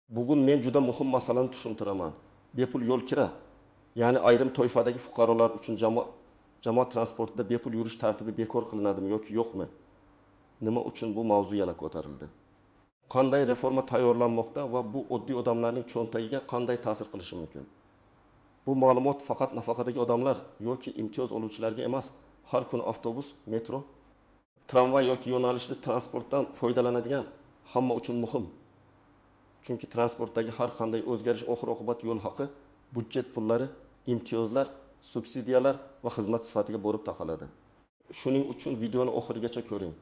Bugun men juda muhim masalani tushuntiraman. Bepul yo'l kira, ya'ni ayrim toifadagi fuqarolar uchun jamoat transportida bepul yurish tartibi bekor qilinadimi yoki yo'qmi? Nima uchun bu mavzu yana ko'tarildi? Qanday reforma tayyorlanmoqda va bu oddiy odamlarning cho'ntagiga qanday ta'sir qilishi mumkin? Bu ma'lumot faqat nafaqadagi odamlar yoki imtiyoz oluvchilarga emas, har kuni avtobus, metro, tramvay yoki yo'nalishli transportdan foydalanadigan hamma uchun muhim. Chunki transportdagi har qanday o'zgarish oxir-oqibat yo'l haqi, budjet pullari, imtiyozlar, subsidiyalar va xizmat sifatiga borib taqaladi. Shuning uchun videoni oxirigacha ko'ring.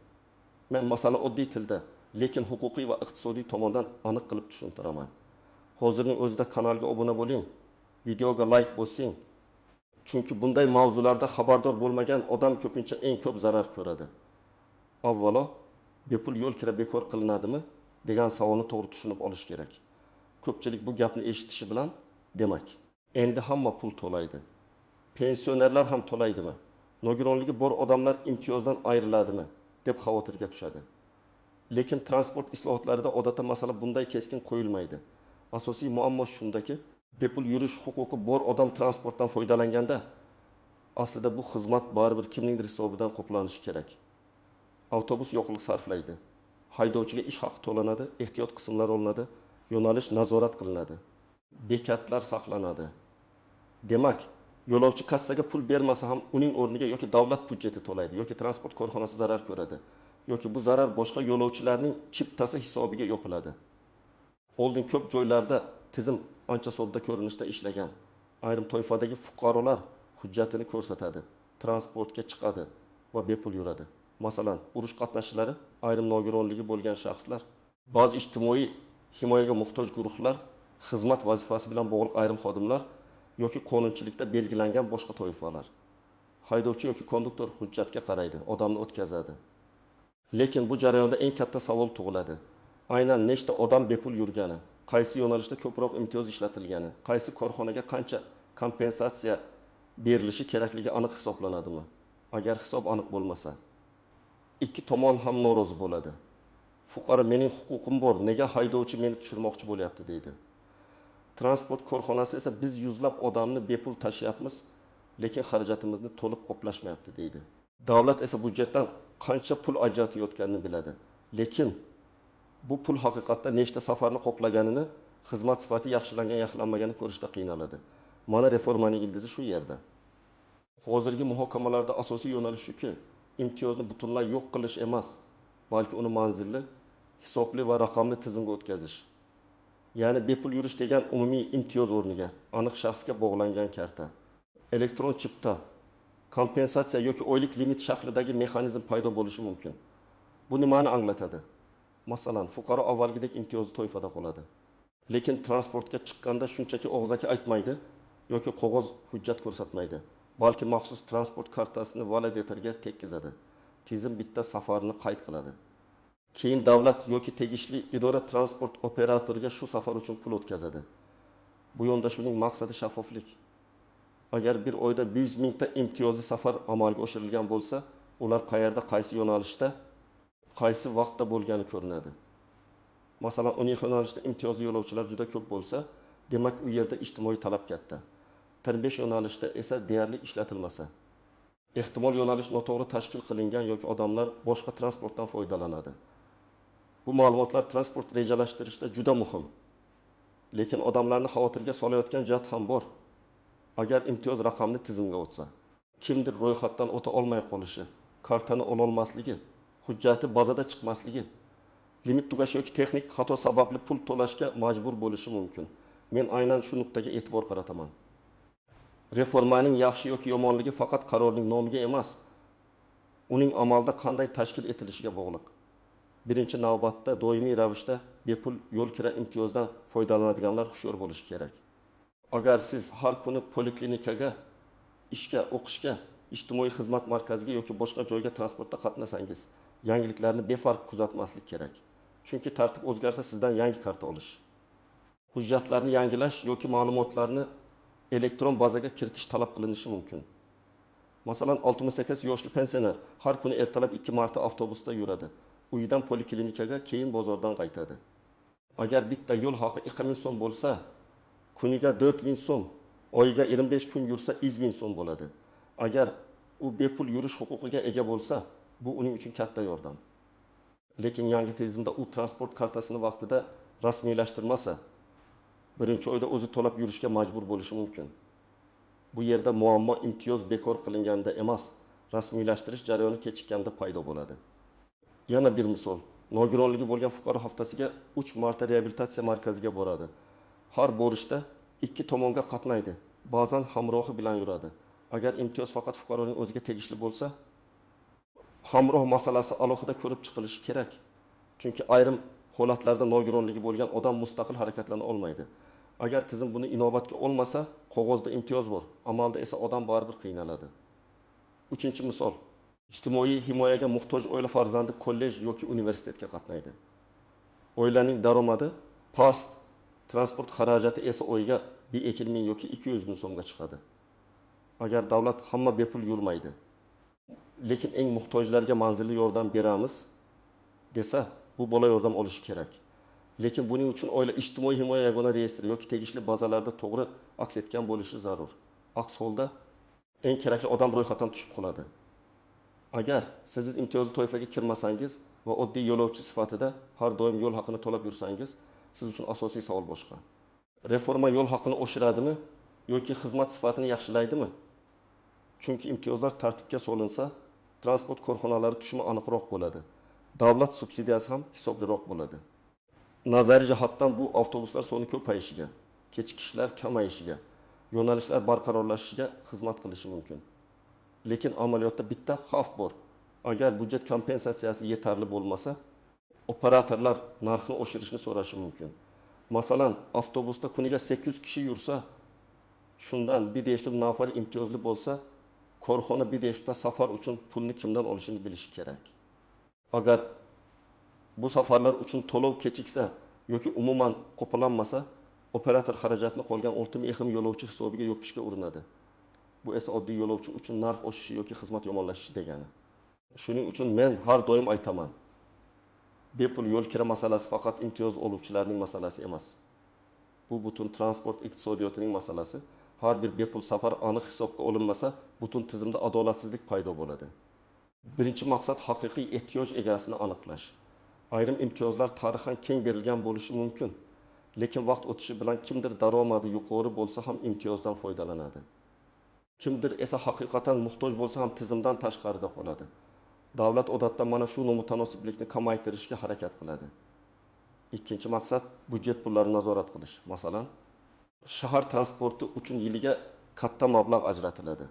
Men masalani oddiy tilda, lekin huquqiy va iqtisodiy tomondan aniq qilib tushuntiraman. Hozirning o'zida kanalga obuna bo'ling, videoga like bosing. Chunki bunday mavzularda xabardor bo'lmagan odam ko'pincha eng ko'p zarar ko'radi. Avvalo, bepul yo'l kira bekor qilinadimi degan savolni to'g'ri tushunib olish kerak. Ko'pchilik bu gapni eshitishi bilan, demak, endi hamma pul to'laydi. Pensionerlar ham to'laydimi? Nogironligi bor odamlar imtiyozdan ayriladimi deb xavotirga tushadi. Lekin transport islohotlarida odatda masala bunday keskin qo'yilmaydi. Asosiy muammo shundaki, bepul yurish huquqi bor odam transportdan foydalanganda, aslida bu xizmat baribir kimningdir hisobidan qoplanishi kerak. Avtobus yo'qlik sarflaydi. Haydovchiga ish haqi to'lanadi, ehtiyot qismlar olinadi, yo'nalish nazorat qilinadi. Bekatlar saqlanadi. Demak, yo'lovchi kassaga pul bermasa ham uning o'rniga yoki davlat budjeti to'laydi, yoki transport korxonasi zarar ko'radi, yoki bu zarar boshqa yo'lovchilarning chiptasi hisobiga yopiladi. Oldin ko'p joylarda tizim ancha sodda ko'rinishda ishlagan. Ayrim toifadagi fuqarolar hujjatini ko'rsatadi, transportga chiqadi va bepul yuradi. Masalan, urush qatnashchilari, ayrim nogironligi bo'lgan shaxslar, ba'zi ijtimoiy himoyaga muhtoj guruhlar, xizmat vazifasi bilan bog'liq ayrim xodimlar yoki qonunchilikda belgilangan boshqa toifalar. Haydovchi yoki konduktor hujjatga qaraydi, odamni o'tkazadi. Lekin bu jarayonda eng katta savol tug'iladi. Aynan nechta odam bepul yurgani, qaysi yo'nalishda ko'proq imtiyoz ishlatilgani, qaysi korxonaga qancha kompensatsiya berilishi kerakligi aniq hisoblanadimi? Agar hisob aniq bo'lmasa, ikki tomon ham norozi bo'ladi. Fuqaro mening huquqim bor, nega haydovchi meni tushirmoqchi bo'lyapti deydi. Transport korxonasi esa biz yuzlab odamni bepul tashyapmiz, lekin xarajatimizni to'liq qoplashmayapti deydi. Davlat esa budjetdan qancha pul ajratayotganini biladi, lekin bu pul haqiqatda nechta safarni qoplaganini, xizmat sifati yaxshilangan-yaxshilanmaganini ko'rishda qiynaladi. Mana reformaning ildizi shu yerda. Hozirgi muhokamalarda asosiy yo'nalish shuki, imtiyozni butunlay yo'q qilish emas, balki uni manzilli, hisobli va raqamli tizimga o'tkazish. Ya'ni bepul yurish degan umumiy imtiyoz o'rniga aniq shaxsga bog'langan karta, elektron chipta, kompensatsiya yoki oylik limit shaklidagi mexanizm paydo bo'lishi mumkin. Bu nimani anglatadi? Masalan, fuqaro avvalgidek imtiyozli toifada qoladi. Lekin transportga chiqqanda shunchaki og'zaki aytmaydi yoki qog'oz hujjat ko'rsatmaydi. Balki maxsus transport kartasini validatorga tekkizadi. Tizim bitta safarini qayd qiladi. Keyin davlat yoki tegishli idora transport operatoriga shu safar uchun pul o'tkazadi. Bu yondashuvning maqsadi shaffoflik. Agar bir oyda 100 mingta imtiyozli safar amalga oshirilgan bo'lsa, ular qayerda, qaysi yo'nalishda, qaysi vaqtda bo'lgani ko'rinadi. Masalan, 10 yo'nalishda imtiyozli yo'lovchilar juda ko'p bo'lsa, demak u yerda ijtimoiy talab katta. 5 yo'nalishda esa deyarli ishlatilmasa, ehtimol yo'nalish noto'g'ri tashkil qilingan yoki odamlar boshqa transportdan foydalanadi. Bu ma'lumotlar transport rejalashtirishda juda muhim. Lekin odamlarni xavotirga solayotgan jihat ham bor. Agar imtiyoz raqamli tizimga o'tsa, kimdir ro'yxatdan o'ta olmay qolishi, kartani ola olmasligi, hujjati bazada chiqmasligi, limit tugashi yoki texnik xato sababli pul to'lashga majbur bo'lishi mumkin. Men aynan shu nuqtaga e'tibor qarataman. Reformaning yaxshi yoki yomonligi faqat qarorning nomiga emas, uning amalda qanday tashkil etilishiga bog'liq. Birinchi navbatda doimiy ravishda bepul yo'l kira imtiyozdan foydalanadiganlar hushyor bo'lishi kerak. Agar siz har kuni poliklinikaga, ishga, o'qishga, ijtimoiy xizmat markaziga yoki boshqa joyga transportda qatnasangiz, yangiliklarni befarq kuzatmaslik kerak. Chunki tartib o'zgarsa sizdan yangi karta olish, hujjatlarni yangilash yoki ma'lumotlarni elektron bazaga kiritish talab qilinishi mumkin. Masalan, 68 yoshli pensioner har kuni ertalab 2 marta avtobusda yuradi. Uyidan poliklinikaga, keyin bozordan qaytadi. Agar bitta yo'l haqi 2000 so'm bo'lsa, kuniga 4000 so'm, oyiga 25 kun yursa 1000 so'm bo'ladi. Agar u bepul yurish huquqiga ega bo'lsa, bu uning uchun katta yordam. Lekin yangi tizimda u transport kartasini vaqtida rasmiylashtirmasa, birinchi oyda o'zi to'lab yurishga majbur bo'lishi mumkin. Bu yerda muammo imtiyoz bekor qilinganda emas, rasmiylashtirish jarayoni kechikkanda paydo bo'ladi. Yana bir misol, nogironligi bo'lgan fuqaro haftasiga 3 marta reabilitatsiya markaziga boradi. Har borishda ikki tomonga qatnaydi, ba'zan hamrohi bilan yuradi. Agar imtiyoz faqat fuqaroning o'ziga tegishli bo'lsa, hamroh masalasi alohida ko'rib chiqilishi kerak. Chunki ayrim holatlarda nogironligi bo'lgan odam mustaqil harakatlana olmaydi. Agar tizim buni inobatga olmasa, qog'ozda imtiyoz bor, amalda esa odam baribir qiynaladi. Uchinchi misol, ijtimoiy himoyaga muhtoj oila farzandi kollej yoki universitetga qatnaydi. Oilaning daromadi past, transport xarajati esa oyiga 1-2 ming yoki 200 ming so'mga chiqadi. Agar davlat hamma bepul yurmaydi, lekin eng muhtojlarga manzilli yordam beramiz desa, bu bola yordam olishi kerak. Lekin buning uchun oila ijtimoiy himoya yagona reyestri yoki tegishli bazalarda to'g'ri aks etgan bo'lishi zarur. Aks holda eng kerakli odam ro'yxatdan tushib qoladi. Agar siz imtiyozli toifaga kirmasangiz va oddiy yo'lovchi sifatida har doim yo'l haqini to'lab yursangiz, siz uchun asosiy savol boshqa. Reforma yo'l haqini oshiradimi yoki xizmat sifatini yaxshilaydimi? Chunki imtiyozlar tartibga solinsa, transport korxonalari tushumi aniqroq bo'ladi. Davlat subsidiyasi ham hisobliroq bo'ladi. Nazariy jihatdan bu avtobuslar soni ko'payishiga, kechikishlar kamayishiga, yo'nalishlar barqarorlashishiga xizmat qilishi mumkin. Lekin amaliyotda bitta xavf bor. Agar budjet kompensatsiyasi yetarli bo'lmasa, operatorlar narxni oshirishni so'rashi mumkin. Masalan, avtobusda kuniga 800 kishi yursa, shundan 1,5 nafar imtiyozli bo'lsa, korxona 1,5 safar uchun pulni kimdan olishini bilishi kerak. Agar bu safarlar uchun to'lov kechiksa yoki umuman qo'planmasa, operator xarajatni qolgan 6,000 yo'lovchi hisobiga yopishga urinadi. Bu esa oddiy yo'lovchi uchun narx oshishi yoki xizmat yomonlashishi degani. Shuning uchun men har doim aytaman, bepul yo'l kira masalasi faqat imtiyoz oluvchilarning masalasi emas. Bu butun transport iqtisodiyotining masalasi. Har bir bepul safar aniq hisobga olinmasa, butun tizimda adolatsizlik paydo bo'ladi. Birinchi maqsad haqiqiy ehtiyoj egasini aniqlash. Ayrim imtiyozlar tarixan keng berilgan bo'lishi mumkin, lekin vaqt o'tishi bilan kimdir daromadi yuqori bo'lsa ham imtiyozdan foydalanadi. Kimdir esa haqiqatan muhtoj bo'lsa ham tizimdan tashqarida qoladi. Davlat odatda mana shu nomutanosiblikni kamaytirishga harakat qiladi. Ikkinchi maqsad budjet pullarini nazorat qilish. Masalan, shahar transporti uchun yiliga katta mablag' ajratiladi.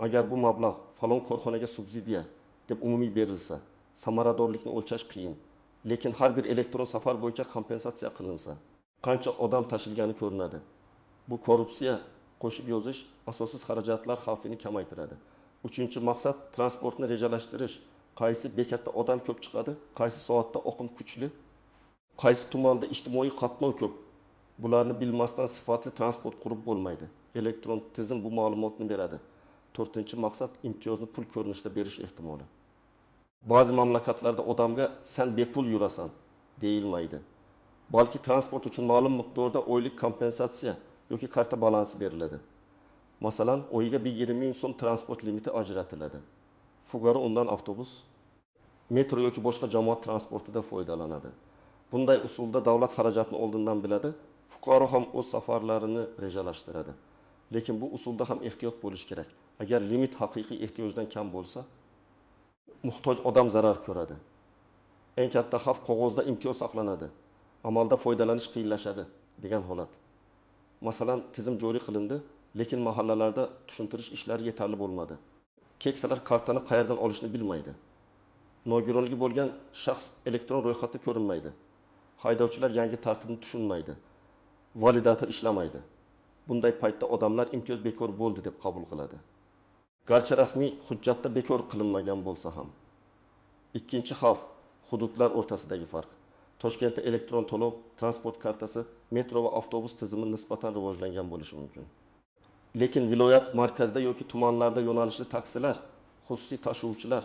Agar bu mablag' falon korxonaga subsidiya deb umumiy berilsa, samaradorlikni o'lchash qiyin. Lekin har bir elektron safar bo'yicha kompensatsiya qilinsa, qancha odam tashilgani ko'rinadi. Bu korrupsiya qo'shib yozish asossiz xarajatlar xavfini kamaytiradi. Uchinchi maqsad transportni rejalashtirish. Qaysi bekatda odam ko'p chiqadi, qaysi soatda oqim kuchli, qaysi tumanda ijtimoiy qatnov ko'p. Bularni bilmasdan sifatli transport qurib bo'lmaydi. Elektron tizim bu ma'lumotni beradi. To'rtinchi maqsad imtiyozni pul ko'rinishida berish ehtimoli. Ba'zi mamlakatlarda odamga sen bepul yurasan deyilmaydi. Balki transport uchun ma'lum miqdorda oylik kompensatsiya yoki karta balansi beriladi. Masalan, oyiga 1,20 ming so'm transport limiti ajratiladi. Fuqaro undan avtobus, metro yoki boshqa jamoat transportida foydalanadi. Bunday usulda davlat xarajatni oldindan biladi, fuqaro ham o'z safarlarini rejalashtiradi. Lekin bu usulda ham ehtiyot bo'lish kerak. Agar limit haqiqiy ehtiyojdan kam bo'lsa, muhtoj odam zarar ko'radi. Eng katta xavf qog'ozda imtiyoz saqlanadi, amalda foydalanish qiyinlashadi degan holat. Masalan, tizim joriy qilindi, lekin mahallalarda tushuntirish ishlari yetarli bo'lmadi. Keksalar kartani qayerdan olishni bilmaydi. Nogironligi bo'lgan shaxs elektron ro'yxatda ko'rinmaydi. Haydovchilar yangi tartibni tushunmaydi. Validator ishlamaydi. Bunday paytda odamlar imtiyoz bekor bo'ldi deb qabul qiladi. Garchi rasmiy hujjatda bekor qilinmagan bo'lsa ham. Ikkinchi xavf hududlar o'rtasidagi farq. Toshkentda elektron to'lov transport kartasi, metro va avtobus tizimi nisbatan rivojlangan bo'lishi mumkin. Lekin viloyat markazida yoki tumanlarda yo'nalishli taksilar, xususiy tashuvchilar,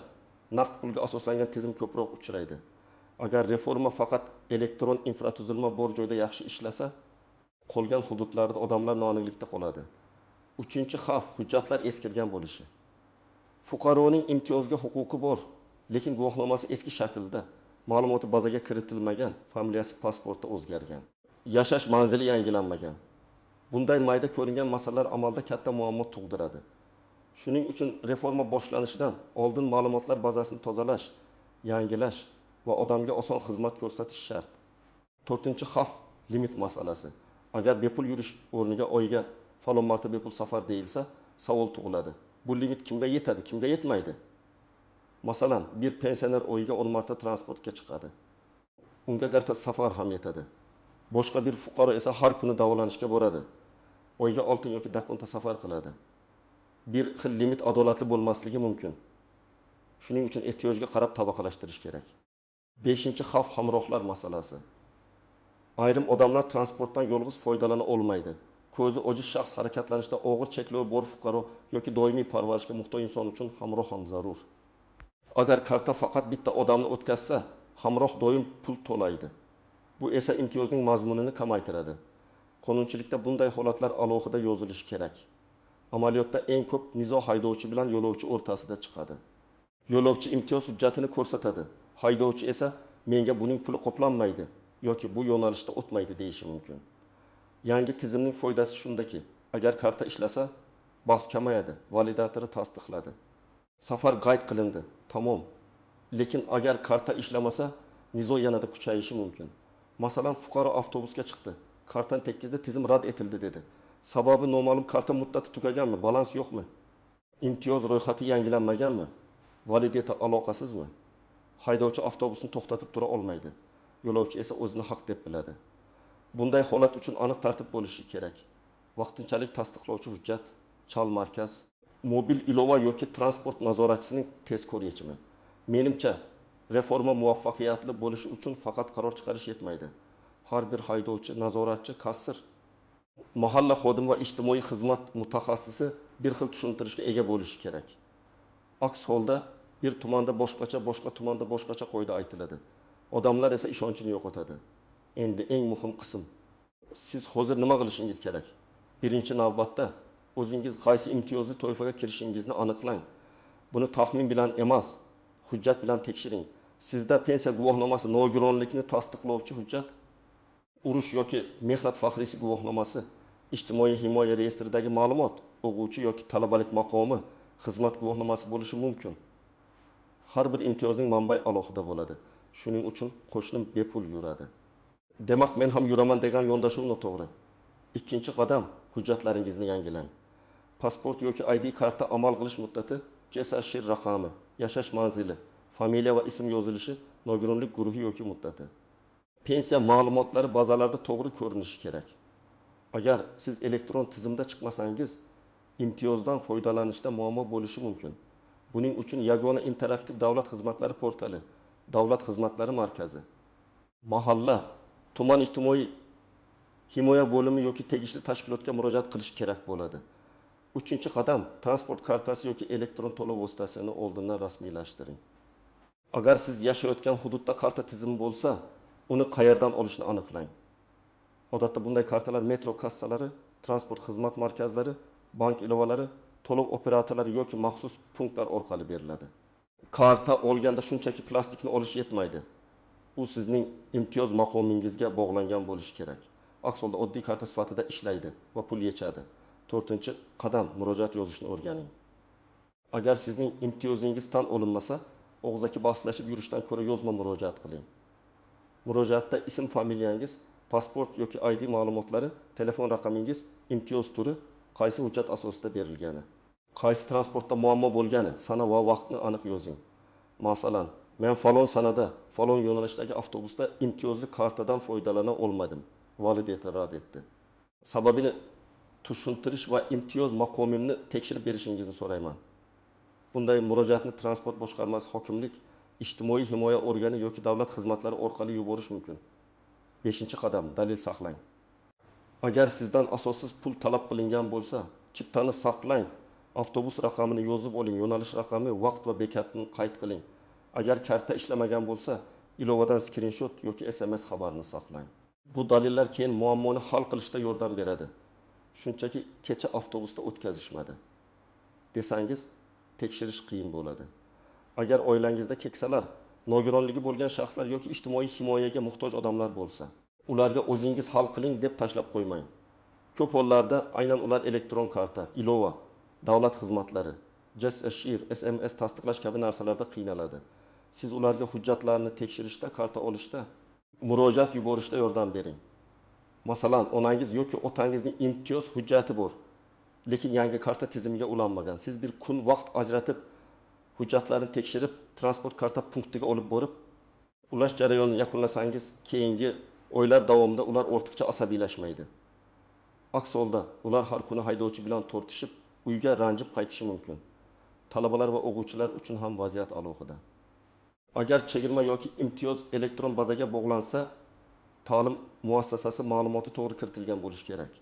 naqd pulga asoslangan tizim ko'proq uchraydi. Agar reforma faqat elektron infratuzilma bor joyda yaxshi ishlasa, qolgan hududlarda odamlar noaniqlikda qoladi. Uchinchi xavf hujjatlar eskirgan bo'lishi. Fuqaroning imtiyozga huquqi bor, lekin guvohnomasi eski shaklda, ma'lumoti bazaga kiritilmagan, familiyasi pasportda o'zgargan. Yashash manzili yangilanmagan. Bunday mayda ko'ringan masalalar amalda katta muammo tug'diradi. Shuning uchun reforma boshlanishidan oldin ma'lumotlar bazasini tozalash, yangilash va odamga oson xizmat ko'rsatish shart. 4-xavf limit masalasi. Agar bepul yurish o'rniga oyiga falon marta bepul safar deyilsa, savol tug'iladi. Bu limit kimga yetadi, kimga yetmaydi? Masalan, bir pensioner oyiga 10 marta transportga chiqadi. Unga garta safar ham yetadi. Boshqa bir fuqaro esa har kuni davolanishga boradi. Oyiga 6 yoki dakonta safar qiladi. Bir xil limit adolatli bo'lmasligi mumkin. Shuning uchun ehtiyojga qarab tabaqalashtirish kerak. 5-xavf hamrohlar masalasi. Ayrim odamlar transportdan yolg'iz foydalana olmaydi. Ko'zi ojiz shaxs harakatlanishda og'ir cheklovi bor fuqaro yoki doimiy parvarishga muhtoj inson uchun hamroh ham zarur. Agar karta faqat bitta odamni o'tkazsa, hamroh doim pul to'laydi. Bu esa imtiyozning mazmunini kamaytiradi. Qonunchilikda bunday holatlar alohida yozilishi kerak. Amaliyotda eng ko'p nizo haydovchi bilan yo'lovchi o'rtasida chiqadi. Yo'lovchi imtiyoz hujjatini ko'rsatadi. Haydovchi esa menga buning puli qoplanmaydi yoki bu yo'nalishda o'tmaydi deyishi mumkin. Yangi tizimning foydasi shundaki, agar karta ishlasa, bahs kamayadi, validatori tasdiqladi. Safar qayd qilindi, tamom. Lekin agar karta ishlamasa, nizo yanada kuchayishi mumkin. Masalan, fuqaro avtobusga chiqdi. Kartani tekkizdi, tizim rad etildi dedi. Sababi noma'lum, karta muddati tugaganmi, balans yo'qmi? Imtiyoz ro'yxati yangilanmaganmi? Validator aloqasizmi? Haydovchi avtobusni to'xtatib tura olmaydi. Yo'lovchi esa o'zini haq deb biladi. Bunday holat uchun aniq tartib bo'lishi kerak. Vaqtinchalik tasdiqlovchi hujjat, chal markaz, mobil ilova yoki transport nazoratchisining tezkor yechimi. Menimcha, reforma muvaffaqiyatli bo'lishi uchun faqat qaror chiqarish yetmaydi. Har bir haydovchi, nazoratchi, kassir, mahalla xodimi va ijtimoiy xizmat mutaxassisi bir xil tushuntirishga ega bo'lishi kerak. Aks holda bir tumanda boshqacha, boshqa tumanda boshqacha qoida aytiladi. Odamlar esa ishonchini yo'qotadi. Endi eng muhim qism. Siz hozir nima qilishingiz kerak? Birinchi navbatda o'zingiz qaysi imtiyozli toifaga kirishingizni aniqlang. Buni taxmin bilan emas, hujjat bilan tekshiring. Sizda pensiya guvohnomasi nogironlikni tasdiqlovchi hujjat, urush yoki mehnat faxriysi guvohnomasi, ijtimoiy himoya reyestridagi ma'lumot, o'quvchi yoki talabalik maqomi, xizmat guvohnomasi bo'lishi mumkin. Har bir imtiyozning manbai alohida bo'ladi. Shuning uchun qo'shnim bepul yuradi. Demak, men ham yuraman degan yondashuv noto'g'ri. Ikkinchi qadam, hujjatlaringizni yangilang. Pasport yoki ID karta amal qilish muddati, JSHR raqami, yashash manzili, familiya va ism yozilishi, nogironlik guruhi yoki muddati. Pensiya ma'lumotlari bazalarda to'g'ri ko'rinishi kerak. Agar siz elektron tizimda chiqmasangiz, imtiyozdan foydalanishda muammo bo'lishi mumkin. Buning uchun yagona interaktiv davlat xizmatlari portali, davlat xizmatlari markazi, mahalla, tuman ijtimoiy himoya bo'limi yoki tegishli tashkilotga murojaat qilish kerak bo'ladi. 3-qadam, transport kartasi yoki elektron to'lov vositasini oldindan rasmiylashtiring. Agar siz yashayotgan hududda karta tizimi bo'lsa, uni qayerdan olishni aniqlang. Odatda bunday kartalar metro kassalari, transport xizmat markazlari, bank ilovalari, to'lov operatorlari yoki maxsus punktlar orqali beriladi. Karta olganda shunchaki plastikni olish yetmaydi. U sizning imtiyoz maqomingizga bog'langan bo'lishi kerak. Aks holda oddiy karta sifatida ishlaydi va pul yechadi. 4-qadam, murojaat yozishni o'rganing. Agar sizning imtiyozingiz tan olinmasa, og'zaki bahslashib yurishdan ko'ra yozma murojaat qiling. Murojaatda ism, familiyangiz, pasport yoki ID ma'lumotlari, telefon raqamingiz, imtiyoz turi, qaysi hujjat asosida berilgani, qaysi transportda muammo bo'lgani, sana va vaqtni aniq yozing. Masalan, men falon sanada, falon yo'nalishdagi avtobusda imtiyozli kartadan foydalana olmadim. Validator rad etdi. Sababini tushuntirish va imtiyoz maqomimni tekshirib berishingizni so'rayman. Bunday murojaatni transport boshqarmasi, hokimlik, ijtimoiy himoya organi yoki davlat xizmatlari orqali yuborish mumkin. 5-qadam, dalil saqlang. Agar sizdan asossiz pul talab qilingan bo'lsa, chiptani saqlang, avtobus raqamini yozib oling, yo'nalish raqami, vaqt va bekatni qayd qiling. Agar karta ishlamagan bo'lsa, ilovadan screenshot yoki SMS xabarini saqlang. Bu dalillar keyin muammoni hal qilishda yordam beradi. Shunchaki kecha avtobusda o'tkazishmadi desangiz, tekshirish qiyin bo'ladi. Agar oilangizda keksalar, nogironligi bo'lgan shaxslar yoki ijtimoiy himoyaga muhtoj odamlar bo'lsa, ularga o'zingiz hal qiling deb tashlab qo'ymang. Ko'p hollarda aynan ular elektron karta, ilova, davlat xizmatlari, JSSHIR, SMS tasdiqlash kabi narsalarda qiynaladi. Siz ularga hujjatlarni tekshirishda, karta olishda, murojaat yuborishda yordam bering. Masalan, onangiz yoki otangizning imtiyoz hujjati bor, lekin yangi karta tizimiga ulanmagan. Siz bir kun vaqt ajratib, hujjatlarni tekshirib, transport karta punktiga olib borib, ulash jarayonini yakunlasangiz, keyingi oylar davomida ular ortiqcha asabiylashmaydi. Aks holda, ular har kuni haydovchi bilan tortishib, uyga ranjib qaytishi mumkin. Talabalar va o'quvchilar uchun ham vaziyat alohida. Agar chegirma yoki imtiyoz elektron bazaga bog'lansa, ta'lim muassasasi ma'lumoti to'g'ri kiritilgan bo'lishi kerak.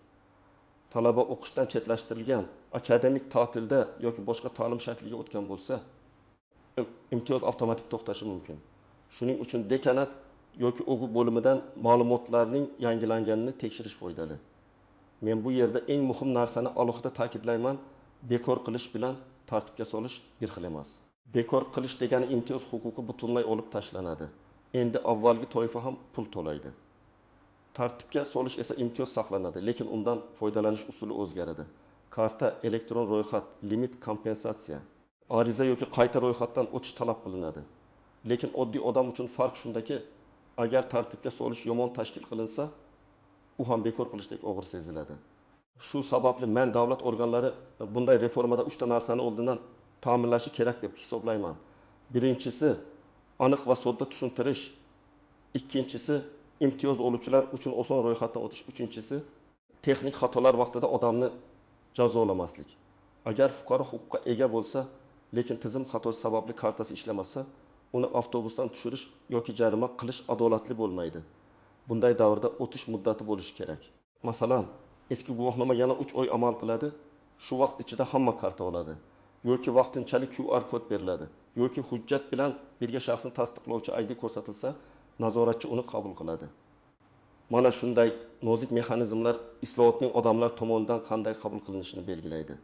Talaba o'qishdan chetlashtirilgan, akademik ta'tilda yoki boshqa ta'lim shakliga o'tgan bo'lsa, imtiyoz avtomatik to'xtashi mumkin. Shuning uchun dekanat yoki o'quv bo'limidan ma'lumotlarning yangilanganini tekshirish foydali. Men bu yerda eng muhim narsani alohida ta'kidlayman, bekor qilish bilan tartibga solish bir xil emas. Bekor qilish degani imtiyoz huquqi butunlay olib tashlanadi. Endi avvalgi toifa ham pul to'laydi. Tartibga solish esa imtiyoz saqlanadi, lekin undan foydalanish usuli o'zgaradi. Karta, elektron ro'yxat, limit, kompensatsiya, ariza yoki qayta ro'yxatdan o'tish talab qilinadi. Lekin oddiy odam uchun farq shundaki, agar tartibga solish yomon tashkil qilinsa, u ham bekor qilishdek og'ir seziladi. Shu sababli men davlat organlari bunday reformada 3 ta narsani oldindan ta'minlashi kerak deb hisoblayman. Birinchisi, aniq va sodda tushuntirish. Ikkinchisi, imtiyoz oluvchilar uchun oson ro'yxatdan o'tish. Uchinchisi, texnik xatolar vaqtida odamni jazolamaslik. Agar fuqaro huquqqa ega bo'lsa, lekin tizim xatosi sababli kartasi ishlamasa, uni avtobusdan tushirish yoki jarima qilish adolatli bo'lmaydi. Bunday davrda o'tish muddati bo'lishi kerak. Masalan, eski guvohnoma yana 3 oy amal qiladi. Shu vaqt ichida hamma karta oladi. Yoki vaqtinchalik QR kod beriladi. Yoki hujjat bilan birga shaxsni tasdiqlovchi ID ko'rsatilsa, nazoratchi uni qabul qiladi. Mana shunday nozik mexanizmlar islohotning odamlar tomonidan qanday qabul qilinishini belgilaydi.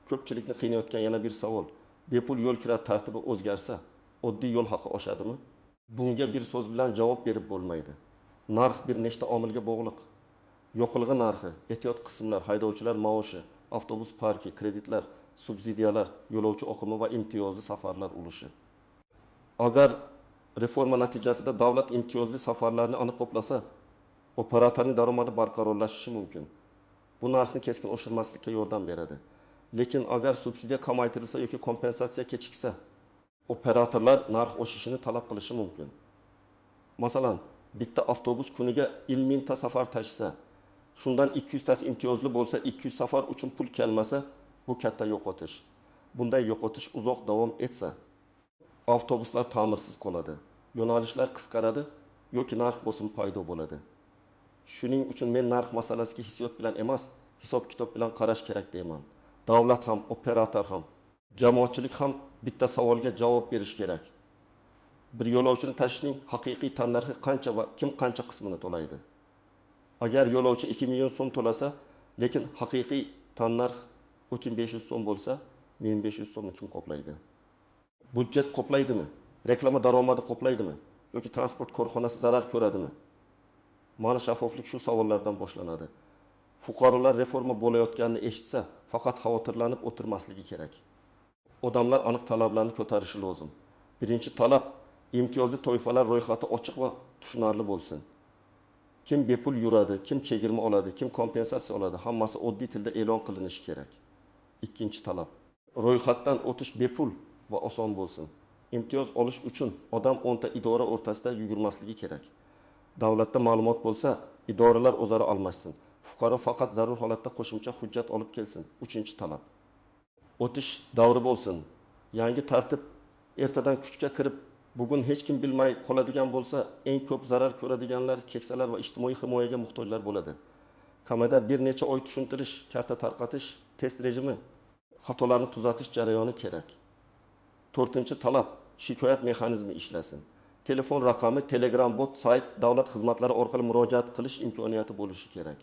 Ko'pchilikni qiynayotgan yana bir savol: bepul yo'l kira tartibi o'zgarsa, oddiy yo'l haqi oshadimi? Bunga bir so'z bilan javob berib bo'lmaydi. Narx bir nechta omilga bog'liq. Yoqilg'i narxi, ehtiyot qismlar, haydovchilar maoshi, avtobus parki, kreditlar, subsidiyalar, yo'lovchi oqimi va imtiyozli safarlar ulushi. Agar reforma natijasida davlat imtiyozli safarlarni aniq qoplasa, operatorning daromadi barqarorlashishi mumkin. Bu narxni keskin oshirmaslikka yordam beradi. Lekin agar subsidiya kamaytirilsa yoki kompensatsiya kechiksa, operatorlar narx oshishini talab qilishi mumkin. Masalan, bitta avtobus kuniga 50 mingta safar tashisa, shundan 200 tasi imtiyozli bo'lsa, 200 safar uchun pul kelmasa, bu katta yo'qotish. Bunday yo'qotish uzoq davom etsa, avtobuslar ta'mirsiz qoladi, yo'nalishlar qisqaradi yoki narx bosimi paydo bo'ladi. Shuning uchun men narx masalasiga hissiyot bilan emas, hisob-kitob bilan qarash kerak deyman. Davlat ham, operator ham, jamoatchilik ham bitta savolga javob berish kerak. Bir yo'lovchini tashishning haqiqiy tannarxi qancha va kim qancha qismini to'laydi? Agar yo'lovchi 2 million so'm to'lasa, lekin haqiqiy tannarx 3500 so'm bo'lsa, 1500 so'mni kim qoplaydi? Budjet qoplaydimi? Reklama daromadi qoplaydimi? Yoki transport korxonasi zarar ko'radimi? Mana shaffoflik shu savollardan boshlanadi. Fuqarolar reforma bo'layotganini eshitsa, faqat xavotirlanib o'tirmasligi kerak. Odamlar aniq talablarni ko'tarishi lozim. Birinchi talab, imtiyozli toifalar ro'yxati ochiq va tushunarli bo'lsin. Kim bepul yuradi, kim chegirma oladi, kim kompensatsiya oladi, hammasi oddiy tilda e'lon qilinishi kerak. Ikkinchi talab, ro'yxatdan o'tish bepul va oson bo'lsin. Imtiyoz olish uchun odam 10 ta idora o'rtasida yugurmasligi kerak. Davlatda ma'lumot bo'lsa, idoralar o'zaro almashsin. Fuqaro faqat zarur holatda qo'shimcha hujjat olib kelsin. Uchinchi talab, o'tish davri bo'lsin. Yangi tartib ertadan kuchga kirib, bugun hech kim bilmay qoladigan bo'lsa, eng ko'p zarar ko'radiganlar keksalar va ijtimoiy himoyaga muhtojlar bo'ladi. Kamida bir necha oy tushuntirish, karta tarqatish, test rejimi, xatolarni tuzatish jarayoni kerak. 4-talab, shikoyat mexanizmi ishlasin. telefon raqami, Telegram bot, sayt, davlat xizmatlari orqali murojaat qilish imkoniyati bo'lishi kerak.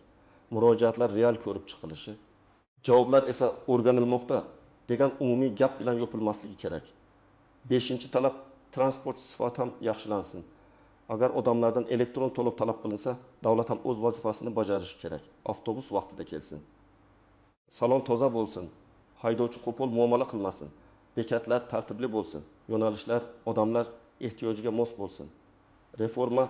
Murojaatlar real ko'rib chiqilishi, javoblar esa o'rganilmoqda degan umumiy gap bilan yopilmasligi kerak. 5-talab, transport sifati ham yaxshilansin. Agar odamlardan elektron to'lov talab qilinsa, davlat ham o'z vazifasini bajarishi kerak. Avtobus vaqtida kelsin. Salon toza bo'lsin. Haydovchi qo'pol muomala qilmasin. Bekatlar tartibli bo'lsin. Yo'nalishlar, odamlar ehtiyojiga mos bo'lsin. Reforma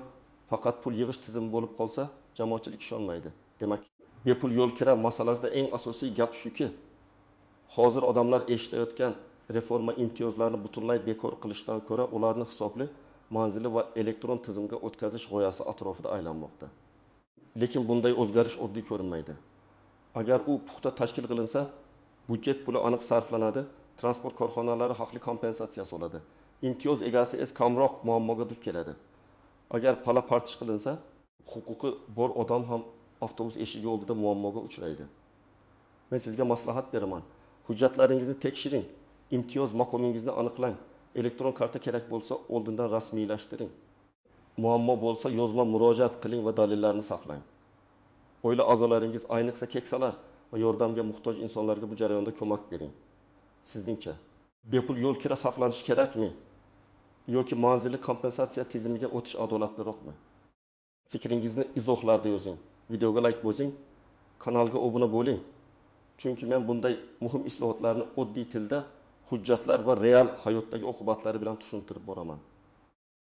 faqat pul yig'ish tizimi bo'lib qolsa, jamoatchilik ishonmaydi. Demak, bepul yo'l kira masalasida eng asosiy gap shuki, hozir odamlar eshitayotgan reforma imtiyozlarini butunlay bekor qilishdan ko'ra ularni hisobli, manzili va elektron tizimga o'tkazish g'oyasi atrofida aylanmoqda. Lekin bunday o'zgarish oddiy ko'rinmaydi. Agar u puxta tashkil qilinsa, budjet puli aniq sarflanadi, transport korxonalari haqli kompensatsiya oladi. Imtiyoz egasi kamroq muammoga duch keladi. Agar pala partish qilinsa, huquqi bor odam ham avtobus eshigi oldida muammoga uchraydi. Men sizga maslahat beraman. Hujjatlaringizni tekshiring, imtiyoz maqomingizni aniqlang. Elektron karta kerak bo'lsa, oldindan rasmiylashtiring. Muammo bo'lsa, yozma murojaat qiling va dalillarni saqlang. Oila a'zolaringiz, ayniqsa keksalar va yordamga muhtoj insonlarga bu jarayonda ko'mak bering. Sizningcha, bepul yo'l kira saqlanishi kerakmi? Yoki manzilli kompensatsiya tizimiga o'tish adolatliroqmi? Fikringizni izohlarda yozing. Videoga like bosing, kanalga obuna bo'ling. Chunki men bunday muhim islohotlarni oddiy tilda, hujjatlar va real hayotdagi oqibatlari bilan tushuntirib boraman.